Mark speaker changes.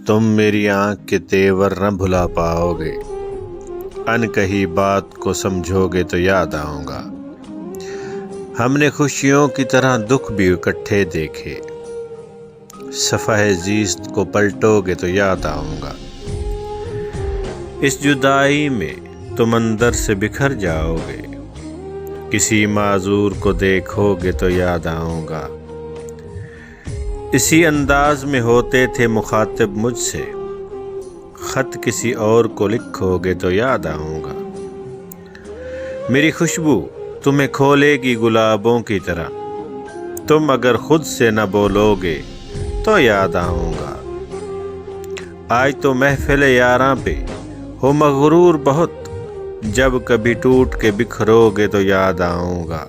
Speaker 1: تم میری آنکھ کے تیور نہ بھلا پاؤ گے، ان کہی بات کو سمجھو گے تو یاد آؤں گا۔ ہم نے خوشیوں کی طرح دکھ بھی اکٹھے دیکھے، صفحہ زیست کو پلٹو گے تو یاد آؤں گا۔ اس جدائی میں تم اندر سے بکھر جاؤ گے، کسی معذور کو دیکھو گے تو یاد آؤں گا۔ اسی انداز میں ہوتے تھے مخاطب مجھ سے، خط کسی اور کو لکھو گے تو یاد آؤں گا۔ میری خوشبو تمہیں کھولے گی گلابوں کی طرح، تم اگر خود سے نہ بولو گے تو یاد آؤں گا۔ آج تو محفل یاراں پہ ہو مغرور بہت، جب کبھی ٹوٹ کے بکھرو گے تو یاد آؤں گا۔